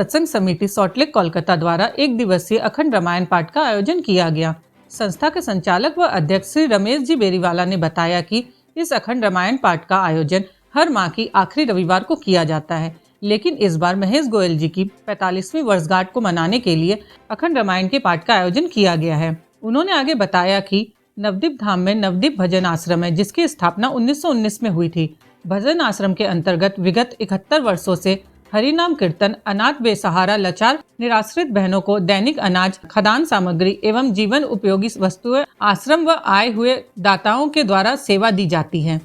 सत्संग समिति सॉल्टलेक कोलकाता द्वारा एक दिवसीय अखंड रामायण पाठ का आयोजन किया गया। संस्था के संचालक व अध्यक्ष श्री रमेश जी बेरीवाला ने बताया कि इस अखंड रामायण पाठ का आयोजन हर माह की आखिरी रविवार को किया जाता है, लेकिन इस बार महेश गोयल जी की 45वीं वर्षगांठ को मनाने के लिए अखंड रामायण के पाठ का आयोजन किया गया है। उन्होंने आगे बताया कि नवदीप धाम में नवदीप भजन आश्रम है, जिसकी स्थापना 1919 में हुई थी। भजन आश्रम के अंतर्गत विगत 71 वर्षों से हरिनाम कीर्तन, अनाथ बेसहारा लाचार निराश्रित बहनों को दैनिक अनाज, खदान सामग्री एवं जीवन उपयोगी वस्तुएं आश्रम व आए हुए दाताओं के द्वारा सेवा दी जाती है।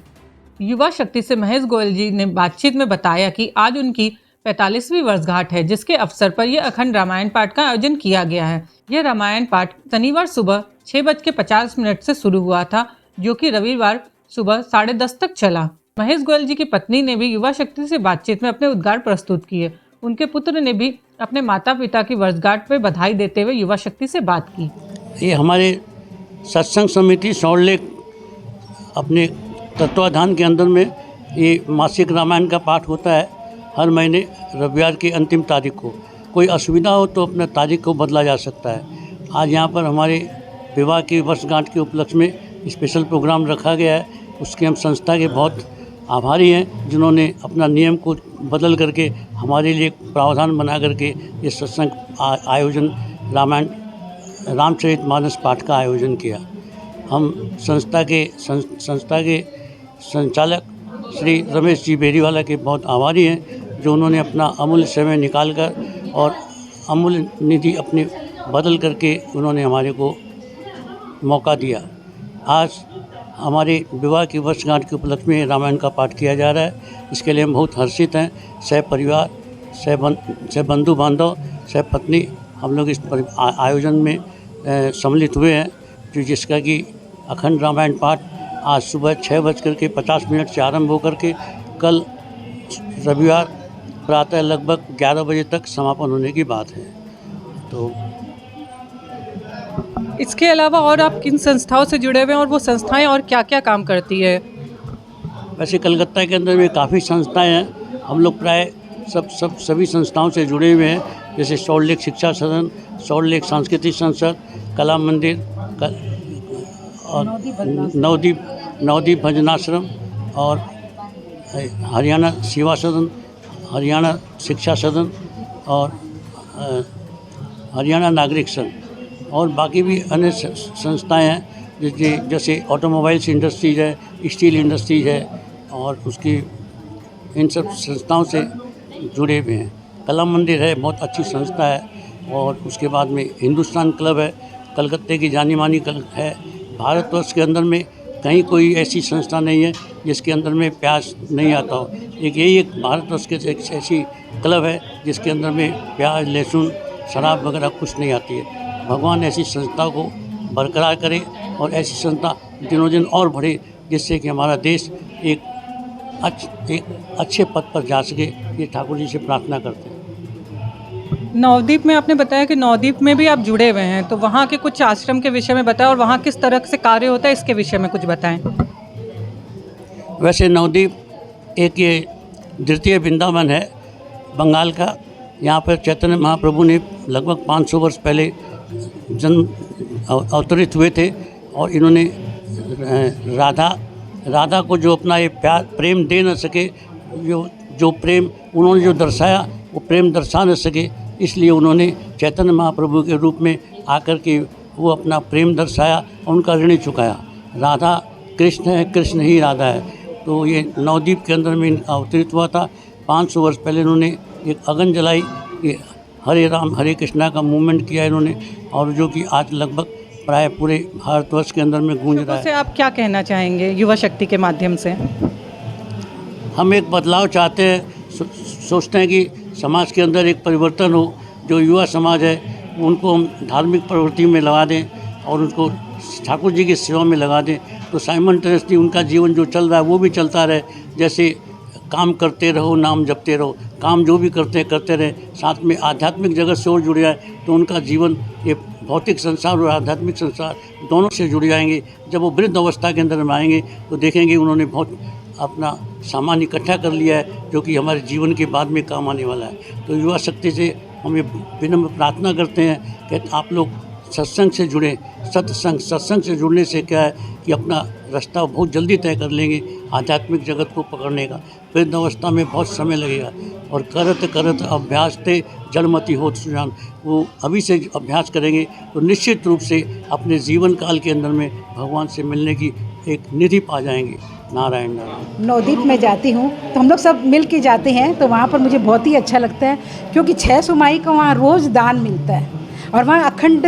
युवा शक्ति से महेश गोयल जी ने बातचीत में बताया कि आज उनकी 45वीं वर्षगांठ है, जिसके अवसर पर यह अखंड रामायण पाठ का आयोजन किया गया है। यह रामायण पाठ शनिवार सुबह 6:50 से शुरू हुआ था, जो कि रविवार सुबह 10:30 तक चला। महेश गोयल जी की पत्नी ने भी युवा शक्ति से बातचीत में अपने उद्गार प्रस्तुत किए। उनके पुत्र ने भी अपने माता पिता की वर्षगांठ पर बधाई देते हुए युवा शक्ति से बात की। ये हमारे सत्संग समिति सॉल्टलेक अपने तत्वाधान के अंदर में ये मासिक रामायण का पाठ होता है हर महीने रविवार की अंतिम तारीख को। कोई असुविधा हो तो अपना तारीख को बदला जा सकता है। आज यहाँ पर हमारे विवाह की वर्षगांठ के उपलक्ष्य में स्पेशल प्रोग्राम रखा गया है। उसके हम संस्था के बहुत आभारी हैं, जिन्होंने अपना नियम को बदल करके हमारे लिए प्रावधान बना करके ये सत्संग आयोजन रामायण रामचरितमानस पाठ का आयोजन किया। हम संस्था के संचालक श्री रमेश जी बेरीवाला के बहुत आभारी हैं, जो उन्होंने अपना अमूल्य समय निकाल कर और अमूल्य निधि अपने बदल करके उन्होंने हमारे को मौका दिया। आज हमारे विवाह की वर्षगांठ के उपलक्ष्य में रामायण का पाठ किया जा रहा है। इसके लिए हम बहुत हर्षित हैं। सह परिवार, सह बंधु बांधव, सह पत्नी हम लोग इस आयोजन में सम्मिलित हुए हैं, जो जिसका कि अखंड रामायण पाठ आज सुबह 6:50 से आरंभ होकर के कल रविवार प्रातः लगभग 11 बजे तक समापन होने की बात है। तो इसके अलावा और आप किन संस्थाओं से जुड़े हुए हैं और वो संस्थाएं और क्या क्या काम करती है? वैसे कलकत्ता के अंदर में काफ़ी संस्थाएं हैं। हम लोग प्राय सभी संस्थाओं से जुड़े हुए हैं, जैसे सॉल्टलेक शिक्षा सदन, सॉल्टलेक सांस्कृतिक संसद, कला मंदिर और नवदीप भजनाश्रम और हरियाणा सेवा सदन, हरियाणा शिक्षा सदन और हरियाणा नागरिक संघ और बाकी भी अन्य संस्थाएं हैं, जैसे ऑटोमोबाइल्स इंडस्ट्रीज है, स्टील इंडस्ट्रीज है और उसकी इन सब संस्थाओं से जुड़े हुए हैं। कला मंदिर है, बहुत अच्छी संस्था है। और उसके बाद में हिंदुस्तान क्लब है, कलकत्ते की जानी मानी क्लब है। भारतवर्ष के अंदर में कहीं कोई ऐसी संस्था नहीं है जिसके अंदर में प्याज नहीं आता हो। एक भारतवर्ष के एक ऐसी क्लब है जिसके अंदर में प्याज, लहसुन, शराब वगैरह कुछ नहीं आती है। भगवान ऐसी संस्था को बरकरार करे और ऐसी संस्था दिनों दिन और बढ़े, जिससे कि हमारा देश एक अच्छे पद पर जा सके। ये ठाकुर जी से प्रार्थना करते हैं। नवदीप में आपने बताया कि नवदीप में भी आप जुड़े हुए हैं, तो वहाँ के कुछ आश्रम के विषय में बताएं और वहाँ किस तरह से कार्य होता है, इसके विषय में कुछ बताएं। वैसे नवदीप एक ये द्वितीय वृंदावन है बंगाल का। यहाँ पर चैतन्य महाप्रभु ने लगभग 500 वर्ष पहले जन्म अवतरित हुए थे और इन्होंने राधा को जो अपना ये प्यार प्रेम दे न सके, जो प्रेम उन्होंने जो दर्शाया वो प्रेम दर्शा न सके, इसलिए उन्होंने चैतन्य महाप्रभु के रूप में आकर के वो अपना प्रेम दर्शाया और उनका ऋण चुकाया। राधा कृष्ण है, कृष्ण ही राधा है। तो ये नवदीप के अंदर में अवतरित हुआ था। 500 वर्ष पहले इन्होंने एक अगन जलाई, ये हरे राम हरे कृष्णा का मूवमेंट किया इन्होंने, और जो कि आज लगभग प्राय पूरे भारतवर्ष के अंदर में गूंज रहा है। आप क्या कहना चाहेंगे युवा शक्ति के माध्यम से? हम एक बदलाव चाहते हैं, सोचते हैं कि समाज के अंदर एक परिवर्तन हो। जो युवा समाज है उनको हम धार्मिक प्रवृत्ति में लगा दें और उनको ठाकुर जी की सेवा में लगा दें, तो साइमल्टेनियसली उनका जीवन जो चल रहा है वो भी चलता रहे। जैसे काम करते रहो, नाम जपते रहो, काम जो भी करते रहे, साथ में आध्यात्मिक जगत से और जुड़ जाए, तो उनका जीवन ये भौतिक संसार और आध्यात्मिक संसार दोनों से जुड़ जाएंगे। जब वो वृद्ध अवस्था के अंदर में आएंगे तो देखेंगे उन्होंने बहुत अपना सामान इकट्ठा कर लिया है, जो कि हमारे जीवन के बाद में काम आने वाला है। तो युवा शक्ति से हम ये विनम्र प्रार्थना करते हैं कि आप लोग सत्संग से जुड़ें। सत्संग से जुड़ने से क्या है कि अपना रास्ता बहुत जल्दी तय कर लेंगे आध्यात्मिक जगत को पकड़ने का। वृद्ध अवस्था में बहुत समय लगेगा और करत अभ्यास ते जड़मति होत सुजान। वो अभी से अभ्यास करेंगे तो निश्चित रूप से अपने जीवन काल के अंदर में भगवान से मिलने की एक निधि पा जाएंगे। नारायण नारायण। नवदीप में जाती हूँ तो हम लोग सब मिल के जाते हैं, तो वहाँ पर मुझे बहुत ही अच्छा लगता है, क्योंकि 6 सुमाई का वहाँ रोज़ दान मिलता है और वहाँ अखंड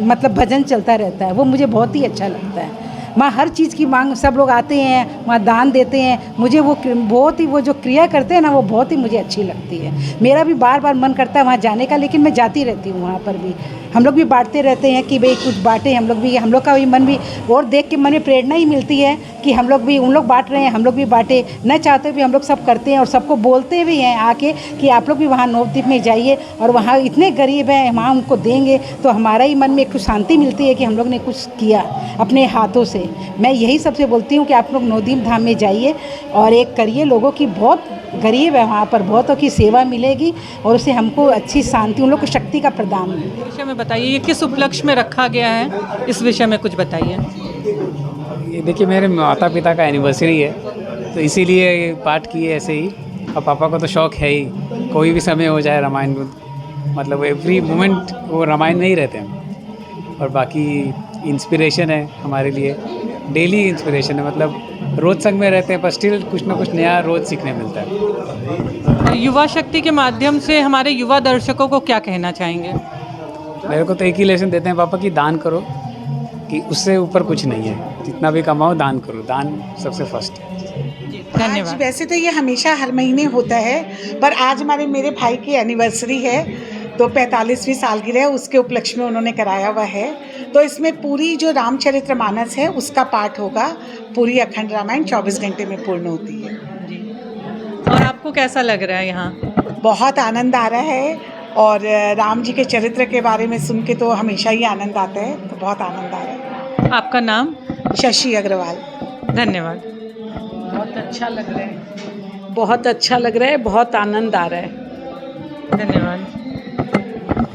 मतलब भजन चलता रहता है। वो मुझे बहुत ही अच्छा लगता है। वहाँ हर चीज़ की मांग, सब लोग आते हैं वहाँ दान देते हैं। मुझे वो बहुत ही, वो जो क्रिया करते हैं ना, वो बहुत ही मुझे अच्छी लगती है। मेरा भी बार बार मन करता है वहाँ जाने का, लेकिन मैं जाती रहती हूँ वहाँ पर भी। हम लोग भी बांटते रहते हैं कि भाई कुछ बांटे, हम लोग का भी मन भी, और देख के मन में प्रेरणा ही मिलती है कि हम लोग भी, उन लोग बांट रहे हैं, हम लोग भी बांटे। न चाहते भी हम लोग सब करते हैं और सबको बोलते भी हैं आके कि आप लोग भी वहाँ नवद्वीप में जाइए और वहाँ इतने गरीब हैं, वहाँ उनको देंगे तो हमारा ही मन में एक शांति मिलती है कि हम लोग ने कुछ किया अपने हाथों से। मैं यही सबसे बोलती हूँ कि आप लोग नवद्वीप धाम में जाइए और एक करिए। लोगों की बहुत गरीब है वहाँ पर, बहुतों की सेवा मिलेगी और उससे हमको अच्छी शांति, उन लोग को शक्ति का प्रदान मिलेगा। विषय में बताइए, ये किस उपलक्ष्य में रखा गया है, इस विषय में कुछ बताइए। ये देखिए, मेरे माता पिता का एनिवर्सरी है तो इसीलिए ये पाठ किए ऐसे ही। और पापा को तो शौक़ है ही, कोई भी समय हो जाए रामायण, मतलब एवरी मोमेंट वो रामायण में ही रहते हैं। और बाकी इंस्पिरेशन है हमारे लिए, डेली इंस्पिरेशन है, मतलब रोज़ संग में रहते हैं पर स्टिल कुछ ना कुछ नया रोज़ सीखने मिलता है। युवा शक्ति के माध्यम से हमारे युवा दर्शकों को क्या कहना चाहेंगे? मेरे को तो एक ही लेसन देते हैं पापा कि दान करो, कि उससे ऊपर कुछ नहीं है। जितना भी कमाओ दान करो, दान सबसे फर्स्ट है। आज धन्यवाद। वैसे तो ये हमेशा हर महीने होता है, पर आज मेरे भाई की एनिवर्सरी है तो 45वीं सालगिरह है, उसके उपलक्ष्य में उन्होंने कराया हुआ है। तो इसमें पूरी जो रामचरितमानस है उसका पाठ होगा। पूरी अखंड रामायण 24 घंटे में पूर्ण होती है। और आपको कैसा लग रहा है यहाँ? बहुत आनंद आ रहा है और राम जी के चरित्र के बारे में सुन के तो हमेशा ही आनंद आता है, तो बहुत आनंद आ रहा है। आपका नाम? शशि अग्रवाल। धन्यवाद। बहुत अच्छा लग रहा है, बहुत अच्छा लग रहा है, बहुत आनंद आ रहा है। धन्यवाद।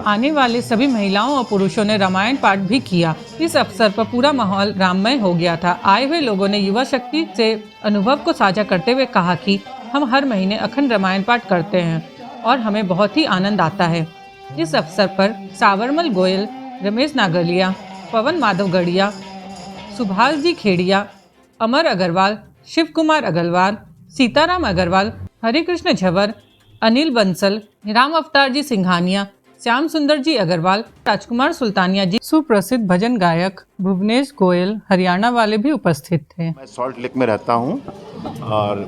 आने वाले सभी महिलाओं और पुरुषों ने रामायण पाठ भी किया। इस अवसर पर पूरा माहौल राममय हो गया था। आए हुए लोगों ने युवा शक्ति से अनुभव को साझा करते हुए कहा कि हम हर महीने अखंड रामायण पाठ करते हैं और हमें बहुत ही आनंद आता है। इस अवसर पर सावरमल गोयल, रमेश नागलिया, पवन माधव गढ़िया, सुभाष जी खेड़िया, अमर अग्रवाल, शिव कुमार अग्रवाल, सीताराम अग्रवाल, हरे कृष्ण झवर, अनिल बंसल, राम अवतार जी सिंघानिया, श्याम सुंदर जी अग्रवाल, राजकुमार सुल्तानिया जी, सुप्रसिद्ध भजन गायक भुवनेश गोयल हरियाणा वाले भी उपस्थित थे। मैं सॉल्ट लेक में रहता हूँ और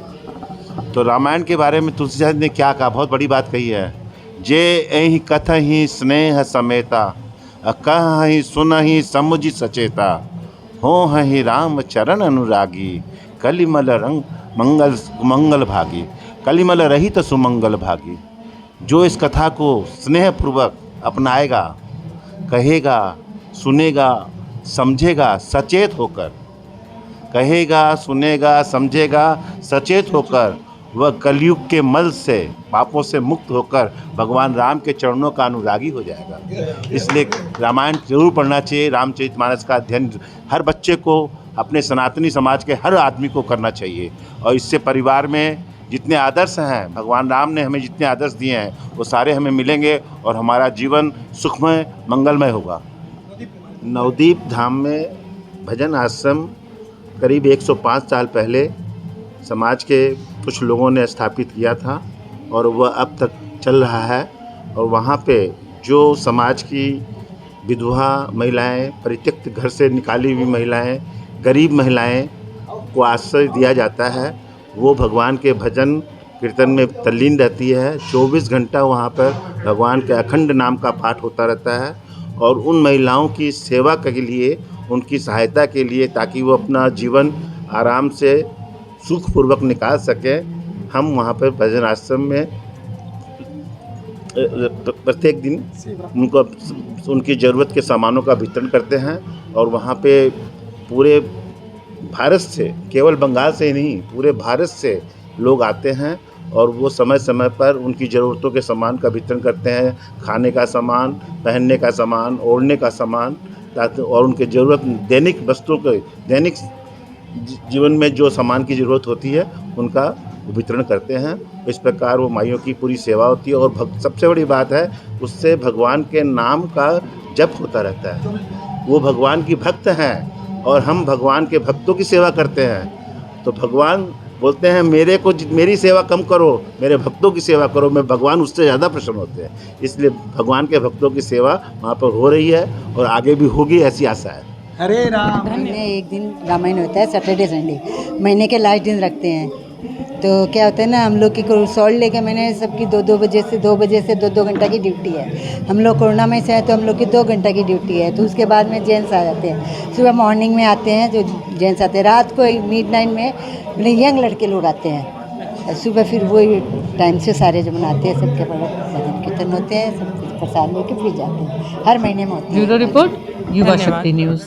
तो रामायण के बारे में तुलसीदास ने क्या कहा, बहुत बड़ी बात कही है। जे एहि कथहि स्नेह समेता, कहहि सुनहि समुझि सचेता, हो हहि राम चरण अनुरागी, कलिमल रंग मंगल भागी, कलिमल रहित सुमंगल भागी। जो इस कथा को स्नेहपूर्वक अपनाएगा, कहेगा, सुनेगा, समझेगा सचेत होकर, कहेगा, सुनेगा, समझेगा सचेत होकर, वह कलयुग के मल से, पापों से मुक्त होकर भगवान राम के चरणों का अनुरागी हो जाएगा। इसलिए रामायण जरूर पढ़ना चाहिए। रामचरितमानस का अध्ययन हर बच्चे को, अपने सनातनी समाज के हर आदमी को करना चाहिए और इससे परिवार में जितने आदर्श हैं, भगवान राम ने हमें जितने आदर्श दिए हैं वो सारे हमें मिलेंगे और हमारा जीवन सुखमय मंगलमय होगा। नवदीप धाम में भजन आश्रम करीब 105 साल पहले समाज के कुछ लोगों ने स्थापित किया था और वह अब तक चल रहा है। और वहाँ पे जो समाज की विधवा महिलाएं, परित्यक्त घर से निकाली हुई महिलाएं, गरीब महिलाएं को आश्रय दिया जाता है। वो भगवान के भजन कीर्तन में तल्लीन रहती है। 24 घंटा वहाँ पर भगवान के अखंड नाम का पाठ होता रहता है और उन महिलाओं की सेवा के लिए, उनकी सहायता के लिए, ताकि वो अपना जीवन आराम से सुखपूर्वक निकाल सकें, हम वहाँ पर भजन आश्रम में प्रत्येक दिन उनको उनकी ज़रूरत के सामानों का वितरण करते हैं। और वहाँ पे पूरे भारत से, केवल बंगाल से ही नहीं, पूरे भारत से लोग आते हैं और वो समय समय पर उनकी ज़रूरतों के सामान का वितरण करते हैं, खाने का सामान, पहनने का सामान, ओढ़ने का सामान, ताकि और उनके ज़रूरत दैनिक वस्तुओं के दैनिक जीवन में जो सामान की ज़रूरत होती है उनका वितरण करते हैं। इस प्रकार वो माइयों की पूरी सेवा होती है और सबसे बड़ी बात है उससे भगवान के नाम का जप होता रहता है। वो भगवान की भक्त हैं और हम भगवान के भक्तों की सेवा करते हैं। तो भगवान बोलते हैं मेरी सेवा कम करो, मेरे भक्तों की सेवा करो, मैं भगवान उससे ज़्यादा प्रसन्न होते हैं। इसलिए भगवान के भक्तों की सेवा वहाँ पर हो रही है और आगे भी होगी, ऐसी आशा है। हरे राम। महीने एक दिन रामायण होता है, सैटरडे संडे महीने के लास्ट दिन रखते हैं। तो क्या होता है ना, हम लोग की सॉल्ट लेके मैंने सबकी 2-2 बजे से 2 घंटा की ड्यूटी है। हम लोग कोरोना में से हैं तो हम लोग की 2 घंटा की ड्यूटी है। तो उसके बाद में जेंट्स आ जाते हैं, सुबह मॉर्निंग में आते हैं जो जेंट्स आते हैं, रात को मिडनाइट में यंग लड़के लोग आते हैं। सुबह फिर वही टाइम से सारे जो बनाते हैं, सबके भजन कीर्तन होते हैं, सब प्रसाद लेके फिर जाते हैं। हर महीने में होते हैं। ब्यूरो रिपोर्ट, युवा शक्ति न्यूज़।